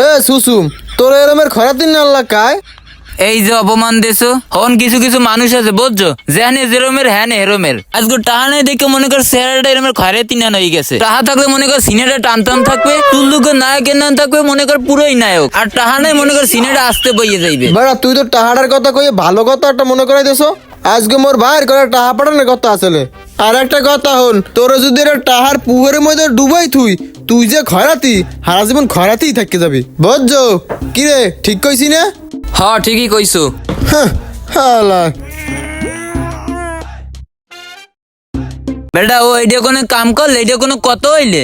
এ সুসুম, তোর এরমের খরাতিন আল্লাহ কায়? এই যে অপমান দেছো হন কিছু কিছু মানুষ আছে বুঝছো, যেখানে যেরমের হ্যাঁ হেরমের। আজকে টাহা নেই দেখে মনে কর চেহারাটা এরমের খয়রে তিনা হয়ে গেছে। টাহা থাকলে মনে কর সিনেটা টানটান থাকবে, তুল্লুকে নায়কের নাম থাকবে মনে কর পুরোই নায়ক। আর টাহা নাই মনে কর সিনেটা আসতে বইয়ে যাইবে। বেড়া তুই তো টাহাটার কথা কয়ে ভালো কথা একটা মনে করাই দেছো। আজকে মোর ভাইয়ের করে টাহা পাঠানোর কথা আসলে। আর একটা কথা হন, তোর যদি এটা টাহার পুকুরের মধ্যে ডুবাই তুই যে খয়রাতি হারা জীবন খয়রাতেই থাকতে যাবি, বুঝছো? কিরে ঠিক কইছি না? হ্যাঁ ঠিকই কইছো। হালা বেটা ও এইটা কোনো কাম করলে এটা কোনো কথা হইলে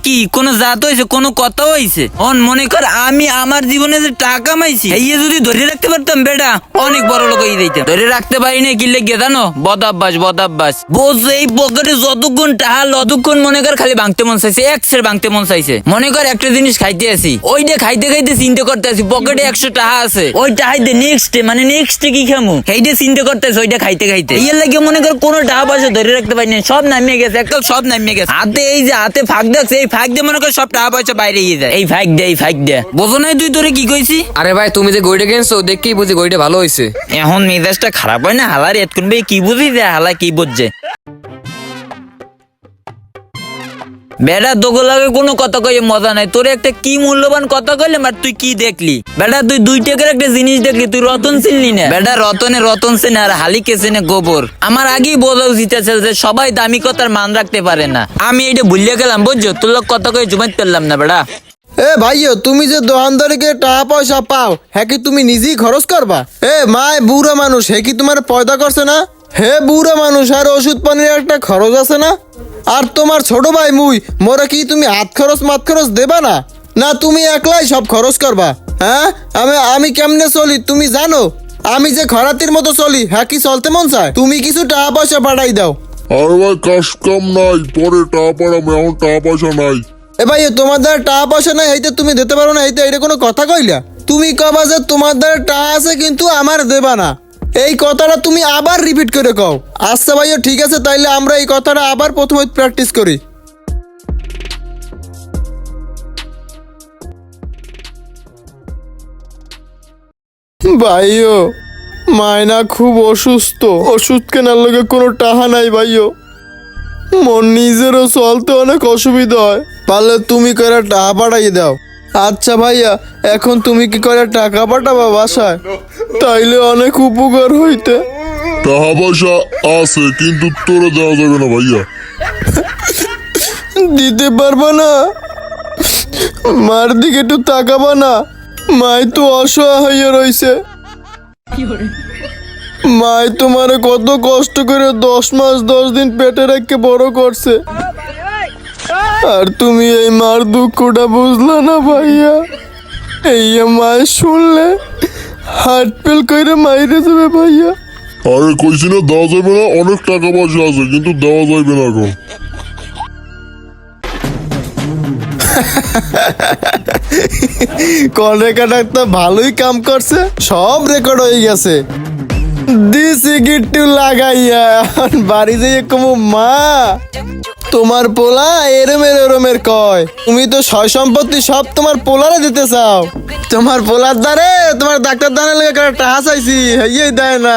কি কোনো জাত হইছে, কোনো কথা হইছে? অন মনে কর আমি আমার জীবনে যে টাকা কামাইছি এই যদি ধরে রাখতে পারতাম বেটা অনেক বড় লোক হয়ে যাইতাম। ধরে রাখতে পারি না কি লেগে জানো? বদাভ্যাস বোঝ। এই পকেটে যতক্ষণ টাকা ততক্ষণ মনে কর খালি ভাঙতে মন চাইছে, 100 ভাঙতে মন চাইছে। মনে কর একটা জিনিস খাইতে আসি, ওইটা খাইতে খাইতে চিন্তা করতে আসি পকেটে 100 টাকা আছে, ওই টাকাইতে নেক্সট কি খামু সেইটা চিন্তা করতে আসি, ওইটা খাইতে খাইতে ইয়ে লাগে মনে কর কোনো টাকা পয়সা ধরে রাখতে পারি না, সব নামিয়ে গেছে, একটা সব নামিয়ে গেছে। হাতে এই যে হাতে ফাঁক দেখছে, এই ফাঁক দিয়ে মনে কর সব টাকা পয়সা বাইরে গিয়ে যায়। এই ফাঁক দে বোঝো নাই তুই? তোরে কি কইছি? আরে ভাই তুমি যে গইটা কিনছো দেখেই বুঝি গইটা ভালো হয়েছে। এখন মেজাজটা খারাপ হয় না হালার এত করবে কি বুঝি যে হালা কি বুঝছে। বেটা দোগলাকে কোনো কথা কয়ে মজা নাই। তোর একটা কি মূল্যবান কথা কইলে আর তুই কি দেখলি? বেটা তুই 2 টাকার একটা জিনিস দেখলি, তুই রতন চিনলি না। বেটা রতন চেনে আর হালিকে চেনে গোবর। আমার আগেই বোঝা উচিত আছে যে সবাই দামি কথার মান রাখতে পারে না। আমি এটা ভুলিয়ে গেলাম বুঝছো, তোর লোক কথা কয়ে জমাইতে পারলাম না বেটা। এ ভাইও, তুমি যে দোকানদারিকে টাকা পয়সা পাও হ্যাঁ কি তুমি নিজেই খরচ করবা? এ মায় বুড়া মানুষ হে কি তোমার পয়দা করছে না? হে বুড়া মানুষ, আর ওষুধ পানির একটা খরচ আছে না? আর তোমার ছোট ভাই মুই মোরা কি তুমি হাত খরচ মাত খরচ দেবা না? না তুমি একলাই সব খরচ করবা? হ্যাঁ আমি কেমনে চলি তুমি জানো? আমি যে খরাতির মতো চলি হ্যাঁ কি চলতে মন চায়? তুমি কিছু টাকা পয়সা পাঠাই দাও। আরে ভাই কাজ কাম নাই, পরে টাকা পাঠাবো, এখন টাকা পয়সা নাই। এ ভাই তোমাদের টাকা পয়সা নাই এইটা তুমি দিতে পারো না, এটা কোনো কথা কইলা? তুমি কবা যে তোমাদের টাকা আছে কিন্তু আমার দেবা না, এই কথাটা তুমি আবার রিপিট করে কও। আচ্ছা ভাইও ঠিক আছে, তাইলে আমরা এই কথাটা আবার প্রথমে প্র্যাকটিস করি। ভাইও মায়না খুব অসুস্থ, ওষুধ কেনার লগে কোনো টাকা নাই ভাইও। মন নিজেরও চলতে অনেক অসুবিধা হয়, পারলে তুমি করে টাকা পাঠাই দাও। আচ্ছা ভাইয়া, এখন তুমি কি করে টাকা পাঠাবা বাসায়? তাইলে অনেক উপকার হইতে। টাকা পয়সা আছে কিন্তু তোরে দেওয়া যাবে না ভাইয়া। দিতে পারবা না? মার দিকে একটু তাকাবা না, মাই তো অসহায় হইয়া রইছে। মাই তোমারে কত কষ্ট করে 10 মাস 10 দিন পেটে রেখে বড় করছে, আর তুমি এই মার দুঃখটা বুঝলা না ভাইয়া। এই মায় শুনলে হার্ট ফেল করে মাইরে যাবে ভাইয়া। আরে কইছি না দেওয়া যাবে না, অনেক টাকা পয়সা আছে কিন্তু দেওয়া যাবে না এখন। কল রেকর্ড একটা ভালোই কাম করছে, সব রেকর্ড হয়ে গেছে। দিছি গিট্টু লাগাইয়া বাড়ি যাইয়ে কমু মা তোমার পোলা এরমের কয়। তুমি তো সয় সম্পত্তি সব তোমার পোলারে দিতে চাও। তোমার পোলার দ্বারে তোমার ডাক্তার দানের লেগে টাকা চাইছি, এই দেয় না।